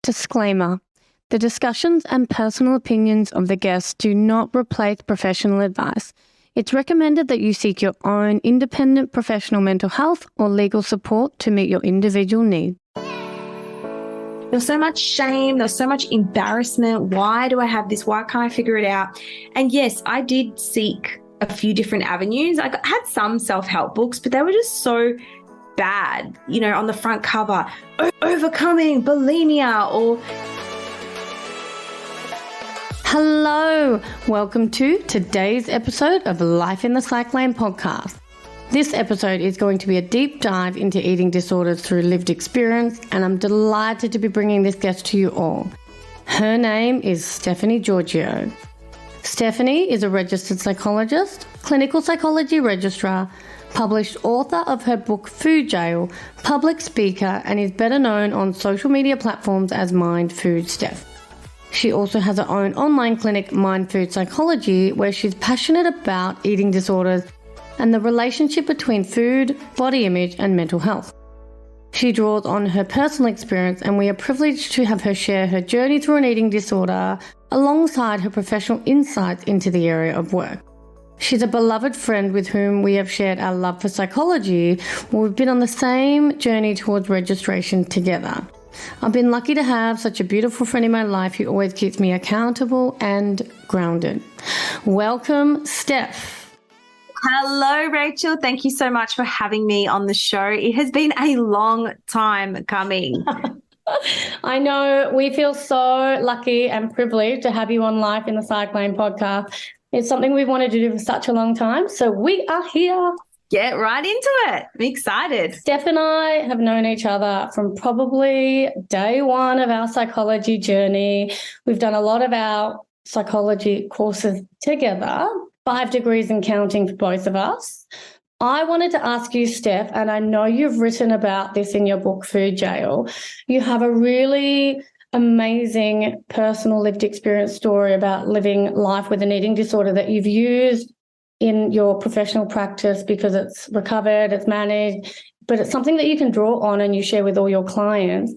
Disclaimer. The discussions and personal opinions of the guests do not replace professional advice. It's recommended that you seek your own independent professional mental health or legal support to meet your individual needs. There's so much shame. There's so much embarrassment. Why do I have this? Why can't I figure it out? And yes, I did seek a few different avenues. I had some self-help books, but they were just so bad, you know, on the front cover, overcoming bulimia or... Hello, welcome to today's episode of Life in the Psych Lane podcast. This episode is going to be a deep dive into eating disorders through lived experience, and I'm delighted to be bringing this guest to you all. Her name is Stephanie Giorgio. Stephanie is a registered psychologist, clinical psychology registrar, published author of her book Food Jail, public speaker, and is better known on social media platforms as Mind Food Steph. She also has her own online clinic, Mind Food Psychology, where she's passionate about eating disorders and the relationship between food, body image, and mental health. She draws on her personal experience, and we are privileged to have her share her journey through an eating disorder alongside her professional insights into the area of work. She's a beloved friend with whom we have shared our love for psychology, where we've been on the same journey towards registration together. I've been lucky to have such a beautiful friend in my life who always keeps me accountable and grounded. Welcome, Steph. Hello, Rachel. Thank you so much for having me on the show. It has been a long time coming. I know. We feel so lucky and privileged to have you on Life in the Psych Lane podcast. It's something we've wanted to do for such a long time, so we are here. Get right into it. I'm excited. Steph and I have known each other from probably day one of our psychology journey. We've done a lot of our psychology courses together, 5 degrees and counting for both of us. I wanted to ask you, Steph, and I know you've written about this in your book, Food Jail. You have a really amazing personal lived experience story about living life with an eating disorder that you've used in your professional practice because it's recovered, it's managed, but it's something that you can draw on and you share with all your clients.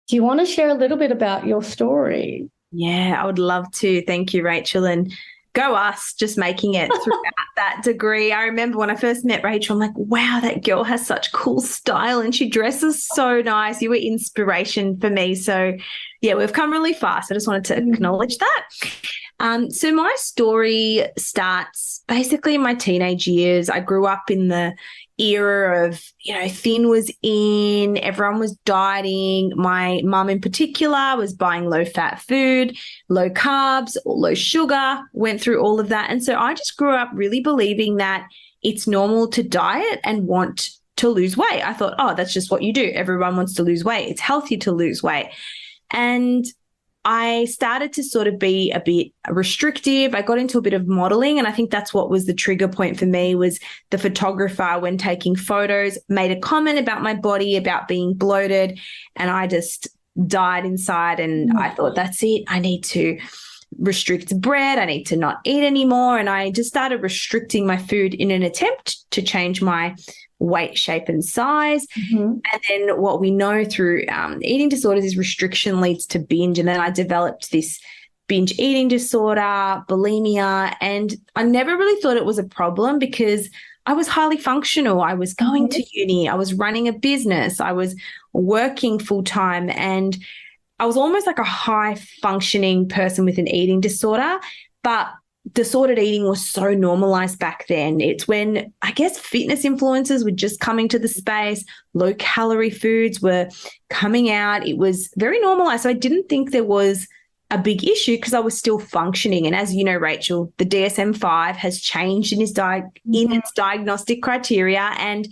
Do you want to share a little bit about your story? Yeah, I would love to. Thank you, Rachel. And go us, just making it throughout that degree. I remember when I first met Rachel, I'm like, wow, that girl has such cool style and she dresses so nice. You were inspiration for me. So yeah, we've come really fast. I just wanted to acknowledge that. So my story starts basically in my teenage years. I grew up in the era of, thin was in, everyone was dieting. My mum in particular was buying low-fat food, low carbs, low sugar, went through all of that. And so I just grew up really believing that it's normal to diet and want to lose weight. I thought, oh, that's just what you do. Everyone wants to lose weight. It's healthy to lose weight. And I started to sort of be a bit restrictive. I got into a bit of modeling, and I think that's what was the trigger point for me. Was the photographer, when taking photos, made a comment about my body, about being bloated, and I just died inside. And I thought, that's it. I need to restrict bread. I need to not eat anymore. And I just started restricting my food in an attempt to change my weight, shape, and size. And then what we know through eating disorders is restriction leads to binge. And then I developed this binge eating disorder, bulimia, and I never really thought it was a problem because I was highly functional. I was going to uni. I was running a business. I was working full time, and I was almost like a high functioning person with an eating disorder. But disordered eating was so normalized back then. It's when, I guess, fitness influencers were just coming to the space, low calorie foods were coming out. It was very normalized. So I didn't think there was a big issue because I was still functioning. And as you know, Rachel, the DSM-5 has changed in its diagnostic criteria. And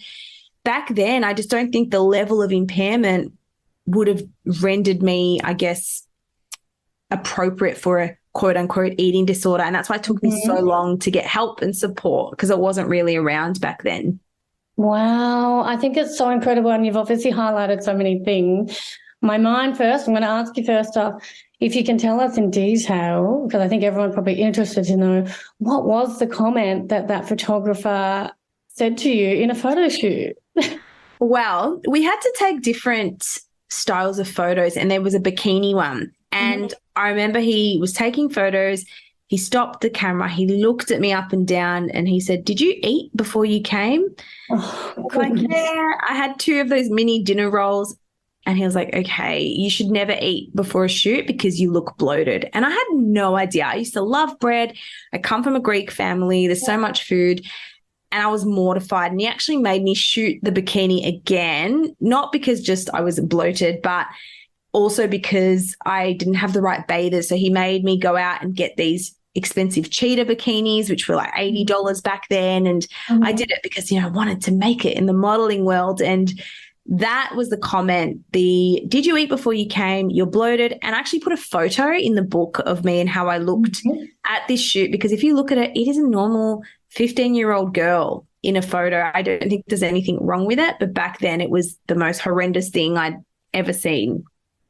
back then, I just don't think the level of impairment would have rendered me, I guess, appropriate for a quote unquote eating disorder. And that's why it took me so long to get help and support because it wasn't really around back then. Wow. I think it's so incredible. And you've obviously highlighted so many things. My mind first, I'm going to ask you first off, if you can tell us in detail, because I think everyone's probably interested to know, what was the comment that photographer said to you in a photo shoot? Well, we had to take different styles of photos, and there was a bikini one. And I remember he was taking photos. He stopped the camera. He looked at me up and down and he said, "Did you eat before you came?" Oh, Like, yeah, I had 2 of those mini dinner rolls. And he was like, "Okay, you should never eat before a shoot because you look bloated." And I had no idea. I used to love bread. I come from a Greek family. There's so much food. And I was mortified. And he actually made me shoot the bikini again, not because just I was bloated, but also because I didn't have the right bathers. So he made me go out and get these expensive cheetah bikinis, which were like $80 back then. And I did it because, I wanted to make it in the modeling world. And that was the comment, "Did you eat before you came? You're bloated." And I actually put a photo in the book of me and how I looked at this shoot, because if you look at it, it is a normal 15-year-old girl in a photo. I don't think there's anything wrong with it. But back then it was the most horrendous thing I'd ever seen.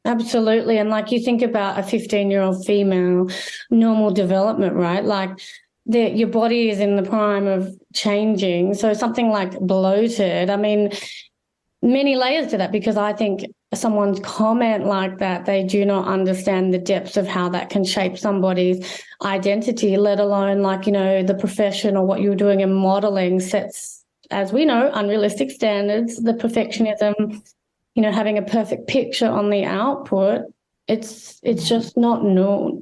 Absolutely. And like you think about a 15-year-old female, normal development, right? Like your body is in the prime of changing. So something like bloated, I mean, many layers to that, because I think someone's comment like that, they do not understand the depths of how that can shape somebody's identity, let alone the profession or what you're doing in modeling sets, as we know, unrealistic standards, the perfectionism, having a perfect picture on the output. It's just not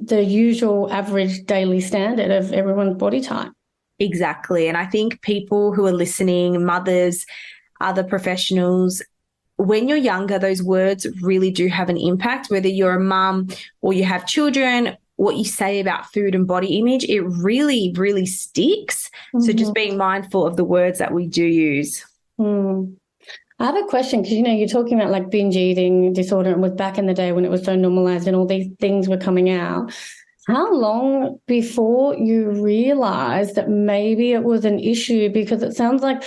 the usual average daily standard of everyone's body type. Exactly. And I think people who are listening, mothers, other professionals, when you're younger, those words really do have an impact, whether you're a mum or you have children. What you say about food and body image, it really, really sticks. So just being mindful of the words that we do use. I have a question, because, you're talking about like binge eating disorder, and was back in the day when it was so normalized and all these things were coming out. How long before you realized that maybe it was an issue? Because it sounds like,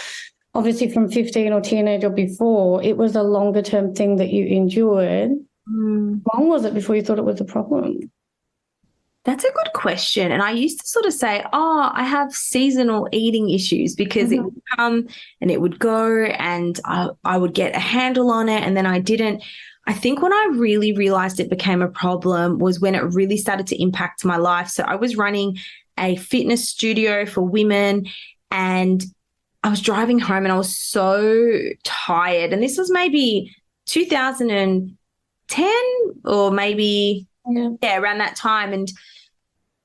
obviously from 15 or teenage or before, it was a longer term thing that you endured. How long was it before you thought it was a problem? That's a good question. And I used to sort of say, I have seasonal eating issues, because it would come and it would go, and I would get a handle on it, and then I didn't. I think when I really realized it became a problem was when it really started to impact my life. So I was running a fitness studio for women, and I was driving home and I was so tired. And this was maybe 2010 or maybe around that time. And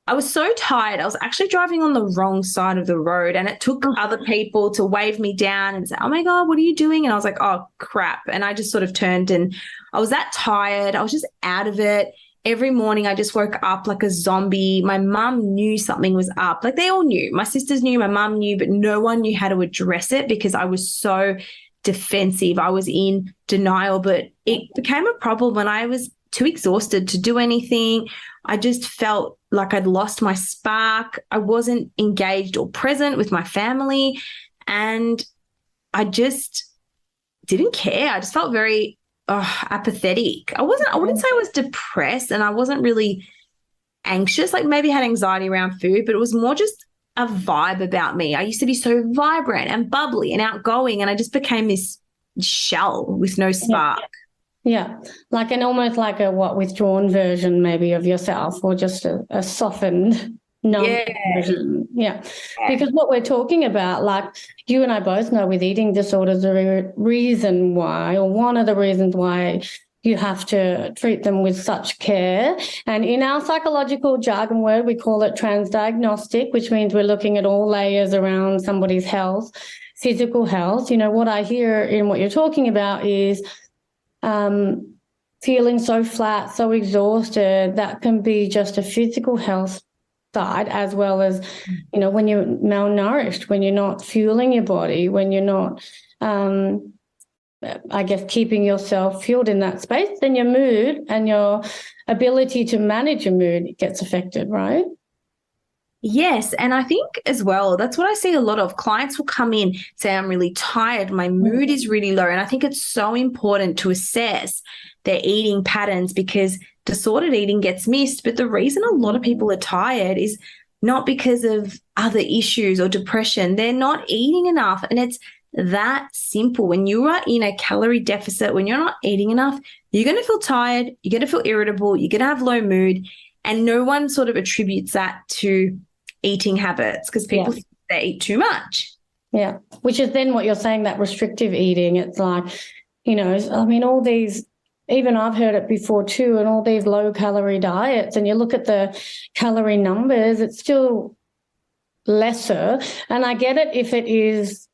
I was so tired. I was actually driving on the wrong side of the road, and it took other people to wave me down and say, "Oh my God, what are you doing?" And I was like, "Oh crap." And I just sort of turned, and I was that tired. I was just out of it. Every morning I just woke up like a zombie. My mum knew something was up. Like, they all knew. My sisters knew, my mum knew, but no one knew how to address it because I was so defensive. I was in denial, but it became a problem when I was too exhausted to do anything. I just felt like I'd lost my spark. I wasn't engaged or present with my family, and I just didn't care. I just felt very apathetic. I wouldn't say I was depressed, and I wasn't really anxious, like maybe had anxiety around food, but it was more just a vibe about me. I used to be so vibrant and bubbly and outgoing, and I just became this shell with no spark. Yeah, like an almost like a withdrawn version maybe of yourself, or just a softened version. Yeah, because what we're talking about, like you and I both know with eating disorders, the reason why, or one of the reasons why you have to treat them with such care. And in our psychological jargon word, we call it transdiagnostic, which means we're looking at all layers around somebody's health, physical health. What I hear in what you're talking about is feeling so flat, so exhausted. That can be just a physical health side, as well as, when you're malnourished, when you're not fueling your body, when you're not, keeping yourself fueled in that space, then your mood and your ability to manage your mood gets affected, right? Yes. And I think as well, that's what I see a lot of. Clients will come in, say, "I'm really tired, my mood is really low." And I think it's so important to assess their eating patterns, because disordered eating gets missed. But the reason a lot of people are tired is not because of other issues or depression. They're not eating enough. And it's that simple. When you are in a calorie deficit, when you're not eating enough, you're going to feel tired, you're going to feel irritable, you're going to have low mood, and no one sort of attributes that to eating habits because people think they eat too much. Yeah, which is then what you're saying, that restrictive eating. It's like, you know, I mean, all these, even I've heard it before too, and all these low-calorie diets, and you look at the calorie numbers, it's still lesser. And I get it if it is,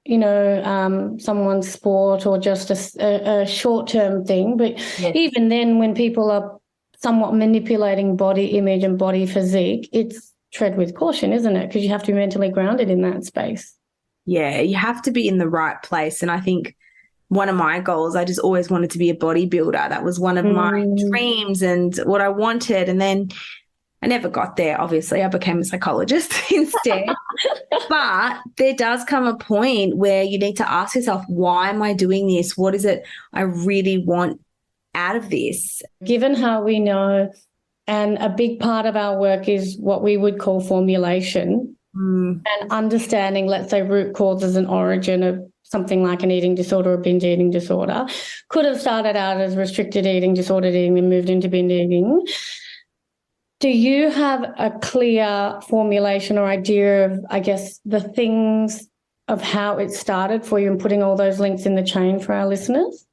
you know, someone's sport or just a short-term thing. But even then, when people are somewhat manipulating body image and body physique, it's tread with caution, isn't it? Because you have to be mentally grounded in that space. Yeah, you have to be in the right place. And I think one of my goals, I just always wanted to be a bodybuilder. That was one of my dreams and what I wanted. And then I never got there. Obviously, I became a psychologist instead. But there does come a point where you need to ask yourself, why am I doing this? What is it I really want out of this? Given how we know, and a big part of our work is what we would call formulation and understanding, let's say, root causes and origin of something like an eating disorder or binge eating disorder. Could have started out as restricted eating, disordered eating, and moved into binge eating. Do you have a clear formulation or idea of, I guess, the things of how it started for you and putting all those links in the chain for our listeners?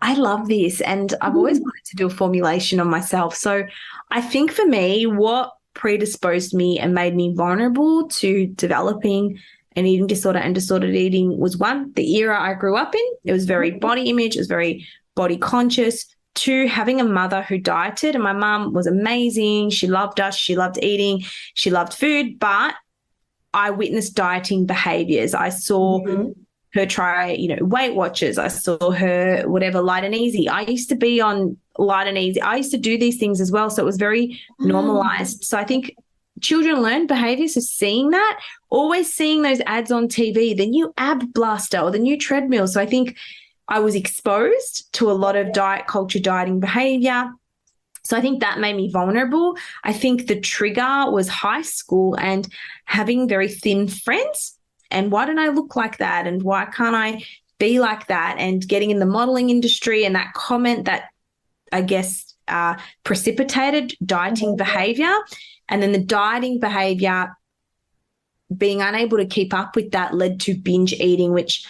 I love this, and I've always wanted to do a formulation on myself. So I think for me, what predisposed me and made me vulnerable to developing an eating disorder and disordered eating was, one, the era I grew up in. It was very body image, it was very body conscious. Two, having a mother who dieted, and my mum was amazing. She loved us, she loved eating, she loved food, but I witnessed dieting behaviors. I saw her try, you know, Weight Watchers. I saw her, whatever, light and easy. I used to be on light and easy. I used to do these things as well. So it was very normalized. So I think children learn behavior. So seeing that, always seeing those ads on TV, the new ab blaster or the new treadmill. So I think I was exposed to a lot of diet culture, dieting behavior. So I think that made me vulnerable. I think the trigger was high school and having very thin friends. And why don't I look like that? And why can't I be like that? And getting in the modeling industry, and that comment that, I guess, precipitated dieting behavior. And then the dieting behavior, being unable to keep up with that, led to binge eating, which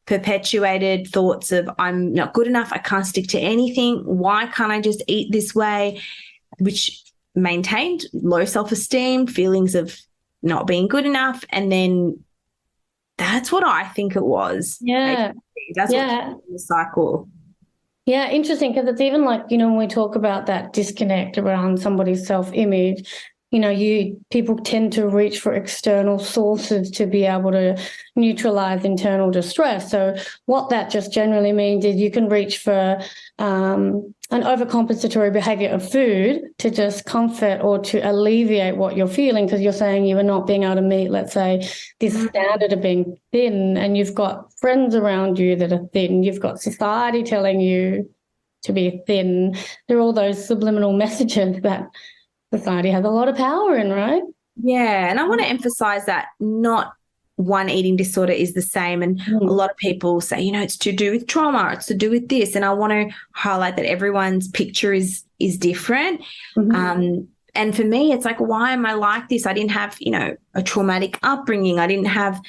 perpetuated thoughts of, I'm not good enough, I can't stick to anything, why can't I just eat this way, which maintained low self-esteem, feelings of not being good enough. And then that's what I think it was. Yeah. That's what the cycle. Yeah, interesting, because it's even like, you know, when we talk about that disconnect around somebody's self-image, you know, people tend to reach for external sources to be able to neutralize internal distress. So what that just generally means is you can reach for an overcompensatory behavior of food to just comfort or to alleviate what you're feeling, because you're saying you are not being able to meet, let's say, this standard of being thin, and you've got friends around you that are thin, you've got society telling you to be thin. There are all those subliminal messages that society has a lot of power in, right? Yeah, and I want to emphasize that not one eating disorder is the same. And a lot of people say, you know, it's to do with trauma, it's to do with this. And I want to highlight that everyone's picture is different. And for me, it's like, why am I like this? I didn't have, you know, a traumatic upbringing. I didn't have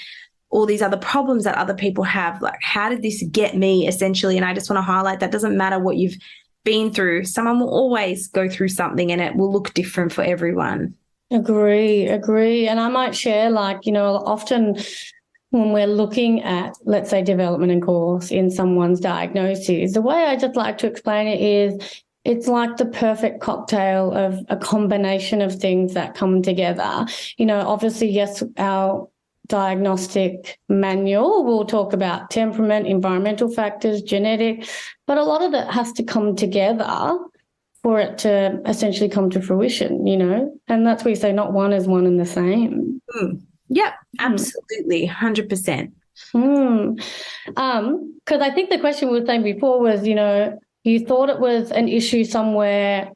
all these other problems that other people have. Like, how did this get me, essentially? And I just want to highlight that doesn't matter what you've been through. Someone will always go through something, and it will look different for everyone. Agree. And I might share, like, you know, often when we're looking at, let's say, development and course in someone's diagnosis, the way I just like to explain it is it's like the perfect cocktail of a combination of things that come together. You know, obviously, yes, our diagnostic manual will talk about temperament, environmental factors, genetic, but a lot of that has to come together for it to essentially come to fruition, you know, and that's where you say not one is one and the same. Yep, absolutely, 100%. Because I think the question we were saying before was, you know, you thought it was an issue somewhere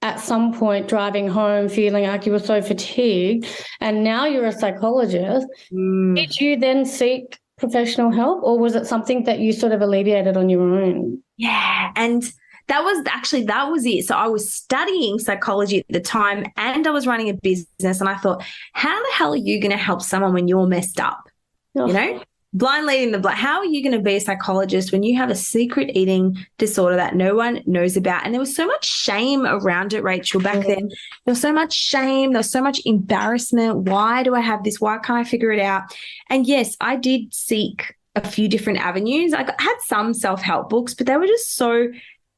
at some point driving home feeling like you were so fatigued, and now you're a psychologist. Did you then seek professional help, or was it something that you sort of alleviated on your own? Yeah. And that was it. So I was studying psychology at the time and I was running a business, and I thought, how the hell are you going to help someone when you're messed up? You know, blind leading the blind. How are you going to be a psychologist when you have a secret eating disorder that no one knows about? And there was so much shame around it, Rachel, back then. There was so much shame. There was so much embarrassment. Why do I have this? Why can't I figure it out? And yes, I did seek a few different avenues. I had some self-help books, but they were just so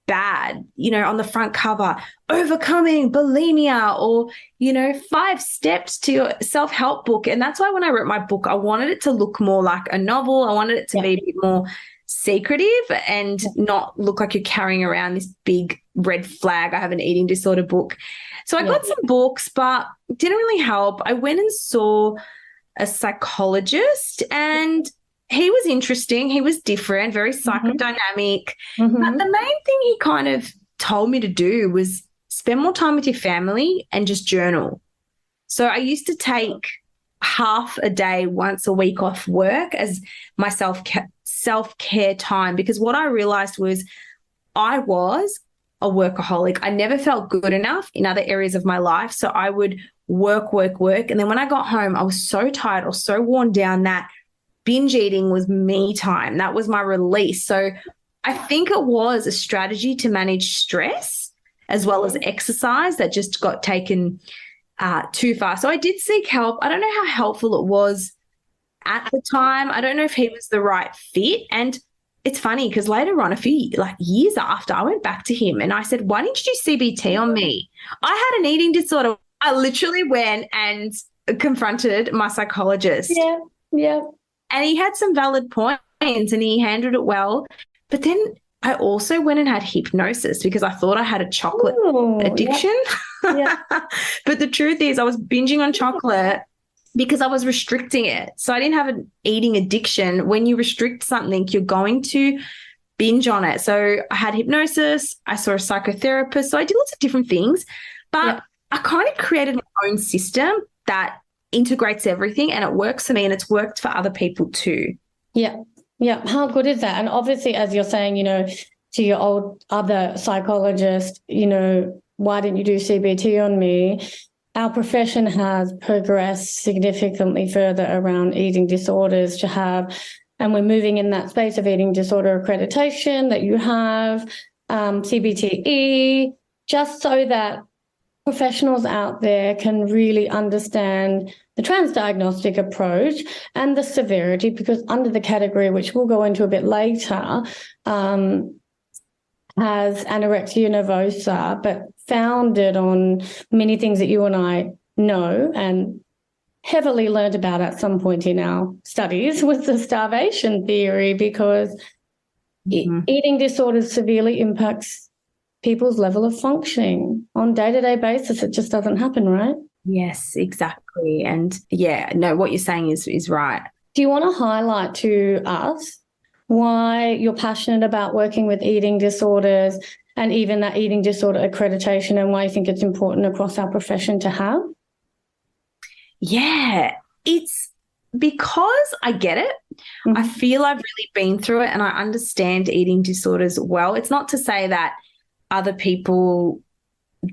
bad, you know, on the front cover, overcoming bulimia, or, you know, 5 steps to your self-help book. And that's why when I wrote my book, I wanted it to look more like a novel. I wanted it to be a bit more secretive and not look like you're carrying around this big red flag, I have an eating disorder book. So I got some books, but it didn't really help. I went and saw a psychologist, and he was interesting. He was different, very psychodynamic. But the main thing he kind of told me to do was spend more time with your family and just journal. So I used to take half a day once a week off work as my self-care time, because what I realized was I was a workaholic. I never felt good enough in other areas of my life. So I would work. And then when I got home, I was so tired or so worn down that binge eating was me time. That was my release. So I think it was a strategy to manage stress as well as exercise that just got taken too far. So I did seek help. I don't know how helpful it was at the time. I don't know if he was the right fit. And it's funny because later on, a few years after, I went back to him and I said, why didn't you do CBT on me? I had an eating disorder. I literally went and confronted my psychologist. Yeah. And he had some valid points and he handled it well. But then I also went and had hypnosis because I thought I had a chocolate addiction. But the truth is I was binging on chocolate because I was restricting it. So I didn't have an eating addiction. When you restrict something, you're going to binge on it. So I had hypnosis. I saw a psychotherapist. So I did lots of different things. But I kind of created my own system that integrates everything, and it works for me, and it's worked for other people too. Yeah. How good is that? And obviously, as you're saying, you know, to your old other psychologist, you know, why didn't you do CBT on me? Our profession has progressed significantly further around eating disorders to have, and we're moving in that space of eating disorder accreditation that you have, CBTE, just so that professionals out there can really understand the transdiagnostic approach and the severity, because under the category, which we'll go into a bit later, has anorexia nervosa, but founded on many things that you and I know and heavily learned about at some point in our studies, was the starvation theory, because eating disorders severely impacts people's level of functioning on day-to-day basis. It just doesn't happen, right? Yes, exactly. And what you're saying is right. Do you want to highlight to us why you're passionate about working with eating disorders and even that eating disorder accreditation, and why you think it's important across our profession to have? Yeah, it's because I get it. I feel I've really been through it and I understand eating disorders well. It's not to say that other people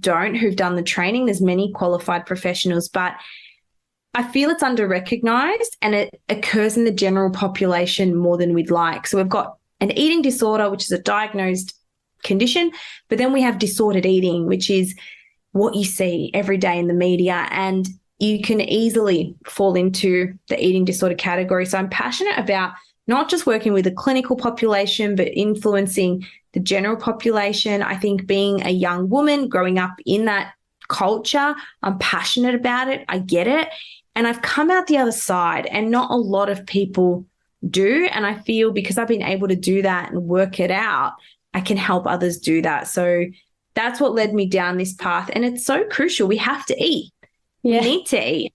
don't who've done the training. There's many qualified professionals, but I feel it's under-recognized and it occurs in the general population more than we'd like. So we've got an eating disorder, which is a diagnosed condition, but then we have disordered eating, which is what you see every day in the media, and you can easily fall into the eating disorder category. So I'm passionate about not just working with the clinical population, but influencing the general population. I think being a young woman growing up in that culture, I'm passionate about it. I get it. And I've come out the other side, and not a lot of people do. And I feel because I've been able to do that and work it out, I can help others do that. So that's what led me down this path. And it's so crucial. We have to eat. We need to eat.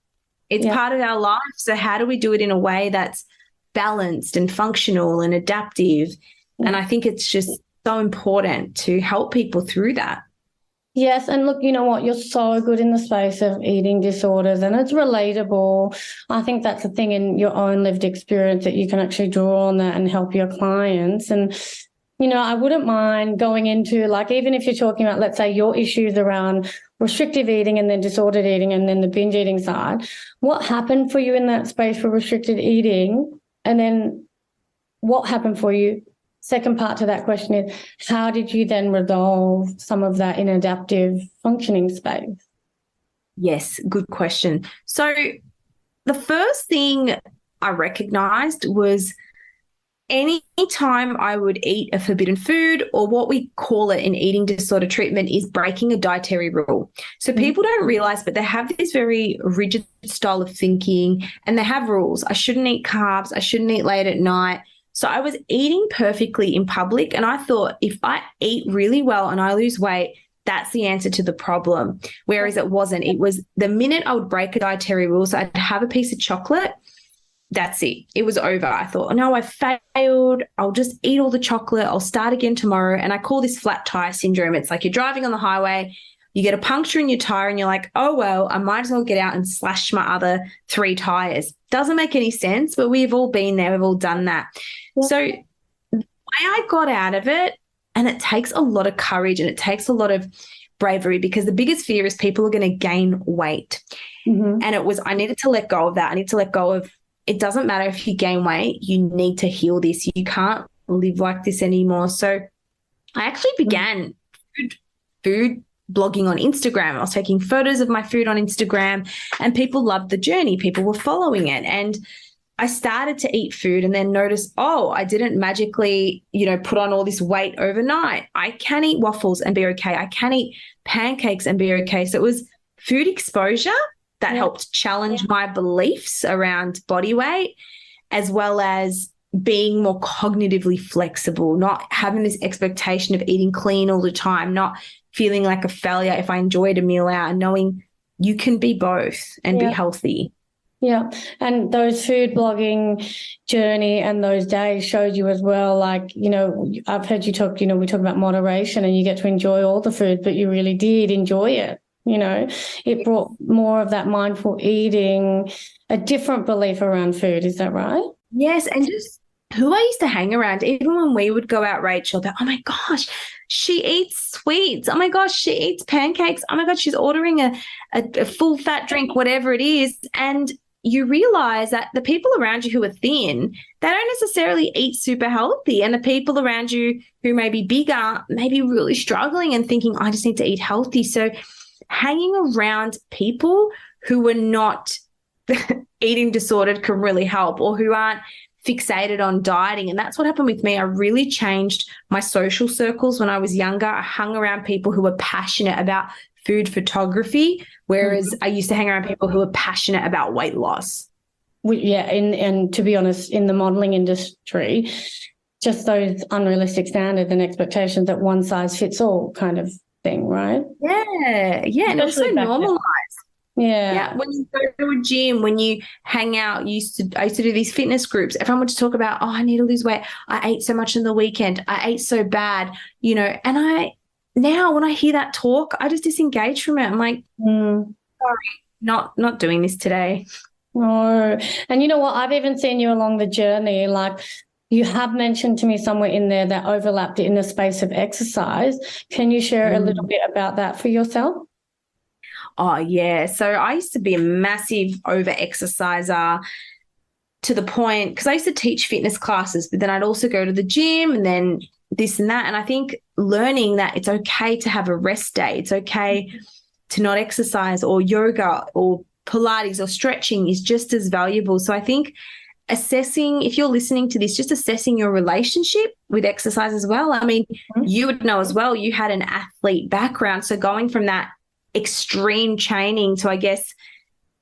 It's part of our life. So how do we do it in a way that's balanced and functional and adaptive? And I think it's just so important to help people through that. Yes, and look, you know what? You're so good in the space of eating disorders, and it's relatable. I think that's the thing in your own lived experience that you can actually draw on that and help your clients. And, you know, I wouldn't mind going into, like, even if you're talking about, let's say, your issues around restrictive eating and then disordered eating and then the binge eating side, what happened for you in that space for restricted eating? And then what happened for you? Second part to that question is, how did you then resolve some of that in adaptive functioning space? Yes, good question. So the first thing I recognized was any time I would eat a forbidden food, or what we call it in eating disorder treatment is breaking a dietary rule. So people don't realize, but they have this very rigid style of thinking and they have rules. I shouldn't eat carbs. I shouldn't eat late at night. So I was eating perfectly in public, and I thought if I eat really well and I lose weight, that's the answer to the problem. Whereas it wasn't. It was the minute I would break a dietary rule, so I'd have a piece of chocolate, that's it. It was over. I thought, no, I failed. I'll just eat all the chocolate. I'll start again tomorrow. And I call this flat tire syndrome. It's like you're driving on the highway, you get a puncture in your tire and you're like, oh, well, I might as well get out and slash my other 3 tires. Doesn't make any sense, but we've all been there. We've all done that. Yeah. So the way I got out of it, and it takes a lot of courage and it takes a lot of bravery, because the biggest fear is people are going to gain weight. And it was, I needed to let go of that. I need to let go of, it doesn't matter if you gain weight, you need to heal this. You can't live like this anymore. So I actually began food blogging on Instagram. I was taking photos of my food on Instagram and people loved the journey. People were following it. And I started to eat food and then noticed, oh, I didn't magically, put on all this weight overnight. I can eat waffles and be okay. I can eat pancakes and be okay. So it was food exposure that helped challenge my beliefs around body weight, as well as being more cognitively flexible, not having this expectation of eating clean all the time, not feeling like a failure if I enjoyed a meal out, and knowing you can be both and be healthy. Yeah. And those food blogging journey and those days showed you as well, like, I've heard you talk, we talk about moderation and you get to enjoy all the food, but you really did enjoy it. It brought more of that mindful eating, a different belief around food. Is that right? Yes. And just who I used to hang around, even when we would go out, Rachel, that, oh my gosh, she eats sweets. Oh my gosh, she eats pancakes. Oh my God, she's ordering a full fat drink, whatever it is. And you realize that the people around you who are thin, they don't necessarily eat super healthy. And the people around you who may be bigger, may be really struggling and thinking, I just need to eat healthy. So hanging around people who are not eating disordered can really help, or who aren't fixated on dieting. And that's what happened with me. I really changed my social circles when I was younger. I hung around people who were passionate about food photography, whereas I used to hang around people who were passionate about weight loss. Yeah, and to be honest, in the modelling industry, just those unrealistic standards and expectations that one size fits all kind of thing, right? Yeah, and it's so normalised. Yeah. When you go to a gym, when you hang out, I used to do these fitness groups. Everyone would talk about, oh, I need to lose weight. I ate so much in the weekend. I ate so bad, and now when I hear that talk, I just disengage from it. I'm like, sorry, not doing this today. No. And you know what? I've even seen you along the journey, like you have mentioned to me somewhere in there that overlapped in the space of exercise. Can you share a little bit about that for yourself? Oh, yeah. So I used to be a massive over-exerciser, to the point, because I used to teach fitness classes, but then I'd also go to the gym and then this and that. And I think learning that it's okay to have a rest day, it's okay to not exercise, or yoga or Pilates or stretching is just as valuable. So I think assessing, if you're listening to this, just assessing your relationship with exercise as well. I mean, you would know as well, you had an athlete background. So going from that extreme training to, I guess,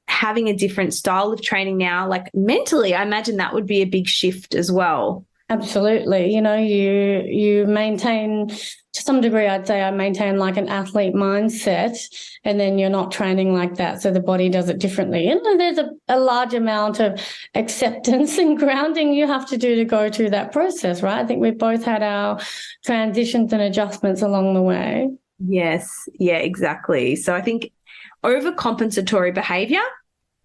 having a different style of training now, like mentally, I imagine that would be a big shift as well. Absolutely. You maintain, to some degree, I'd say I maintain like an athlete mindset, and then you're not training like that. So the body does it differently. And there's a large amount of acceptance and grounding you have to do to go through that process, right? I think we've both had our transitions and adjustments along the way. Yes. Yeah, exactly. So I think overcompensatory behavior,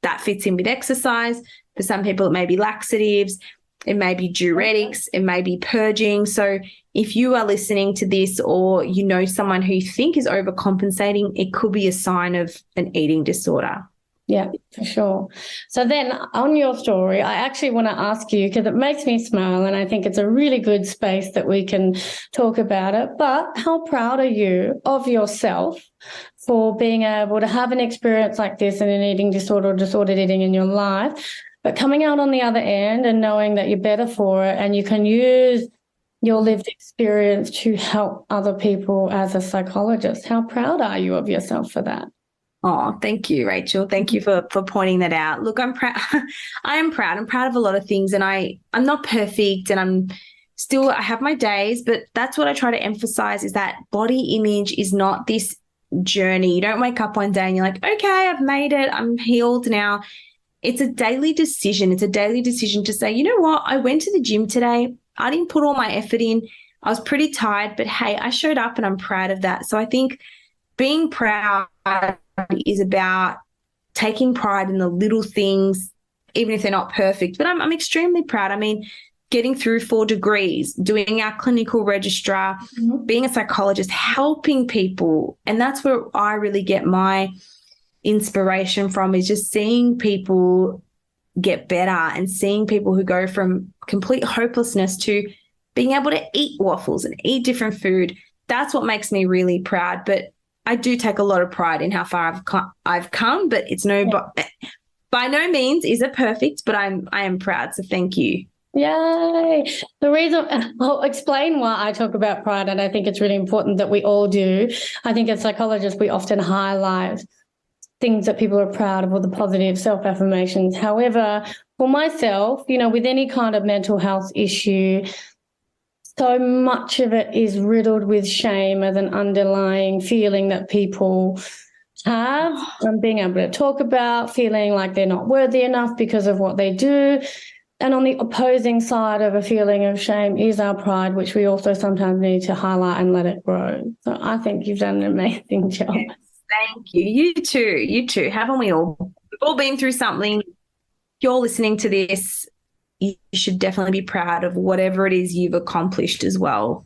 that fits in with exercise. For some people, it may be laxatives, it may be diuretics, it may be purging. So if you are listening to this or you know someone who you think is overcompensating, it could be a sign of an eating disorder. Yeah, for sure. So then on your story, I actually want to ask you, because it makes me smile and I think it's a really good space that we can talk about it. But how proud are you of yourself for being able to have an experience like this in an eating disorder or disordered eating in your life, but coming out on the other end and knowing that you're better for it and you can use your lived experience to help other people as a psychologist? How proud are you of yourself for that? Oh, thank you, Rachel. Thank you for pointing that out. Look, I'm proud. I am proud. I'm proud of a lot of things, and I'm not perfect, and I have my days, but that's what I try to emphasize is that body image is not this journey. You don't wake up one day and you're like, okay, I've made it. I'm healed now. It's a daily decision. It's a daily decision to say, you know what? I went to the gym today. I didn't put all my effort in. I was pretty tired, but hey, I showed up and I'm proud of that. So I think being proud is about taking pride in the little things, even if they're not perfect. But I'm extremely proud. I mean, getting through 4 degrees, doing our clinical registrar, being a psychologist, helping people. And that's where I really get my inspiration from, is just seeing people get better and seeing people who go from complete hopelessness to being able to eat waffles and eat different food. That's what makes me really proud. But I do take a lot of pride in how far I've come, but it's by no means is it perfect, but I am proud. So thank you. Yay. The reason I'll explain why I talk about pride, and I think it's really important that we all do. I think as psychologists, we often highlight things that people are proud of or the positive self-affirmations. However, for myself, with any kind of mental health issue, so much of it is riddled with shame as an underlying feeling that people have, and being able to talk about, feeling like they're not worthy enough because of what they do. And on the opposing side of a feeling of shame is our pride, which we also sometimes need to highlight and let it grow. So I think you've done an amazing job. Yes, thank you. You too. Haven't we all? We've all been through something. If you're listening to this, you should definitely be proud of whatever it is you've accomplished as well.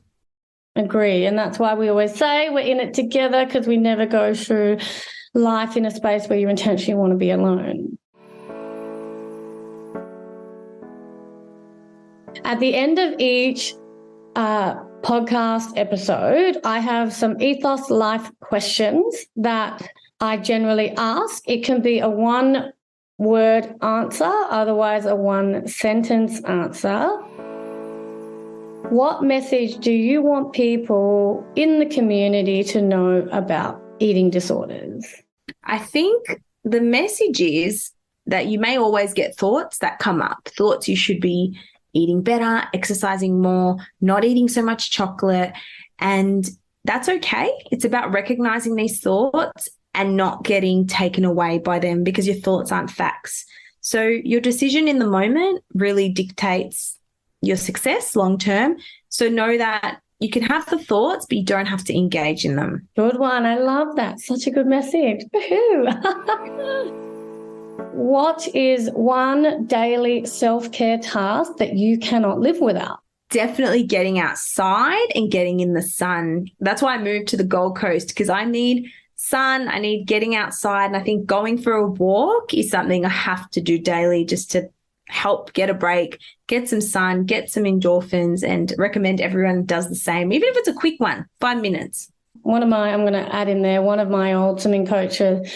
Agree. And that's why we always say we're in it together, because we never go through life in a space where you intentionally want to be alone. At the end of each podcast episode, I have some ethos life questions that I generally ask. It can be a one-word answer, otherwise a one-sentence answer. What message do you want people in the community to know about eating disorders? I think the message is that you may always get thoughts that come up, thoughts you should be eating better, exercising more, not eating so much chocolate, and that's okay. It's about recognizing these thoughts and not getting taken away by them, because your thoughts aren't facts. So your decision in the moment really dictates your success long term. So know that you can have the thoughts, but you don't have to engage in them. Good one. I love that. Such a good message. Woohoo! What is one daily self-care task that you cannot live without? Definitely getting outside and getting in the sun. That's why I moved to the Gold Coast, because I need sun, I need getting outside. And I think going for a walk is something I have to do daily just to help get a break, get some sun, get some endorphins, and recommend everyone does the same, even if it's a quick one, 5 minutes. I'm going to add in there, one of my old swimming coaches,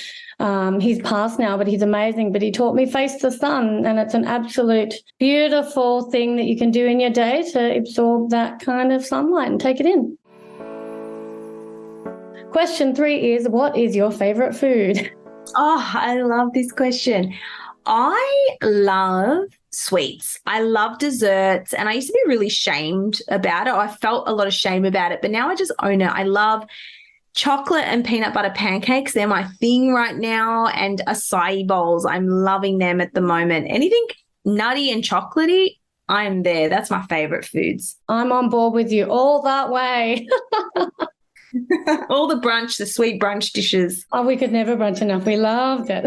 he's passed now, but he's amazing, but he taught me face the sun, and it's an absolute beautiful thing that you can do in your day to absorb that kind of sunlight and take it in. Question 3 is, what is your favorite food? Oh, I love this question. I love sweets. I love desserts, and I used to be really shamed about it. I felt a lot of shame about it, but now I just own it. I love chocolate and peanut butter pancakes. They're my thing right now, and acai bowls. I'm loving them at the moment. Anything nutty and chocolatey, I'm there. That's my favorite foods. I'm on board with you all that way. All the brunch, the sweet brunch dishes. Oh, we could never brunch enough. We loved it.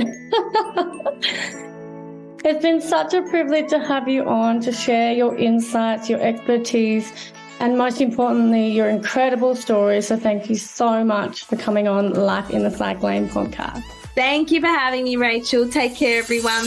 It's been such a privilege to have you on to share your insights, your expertise, and most importantly, your incredible story. So thank you so much for coming on Life in the Psych Lane podcast. Thank you for having me, Rachel. Take care, everyone.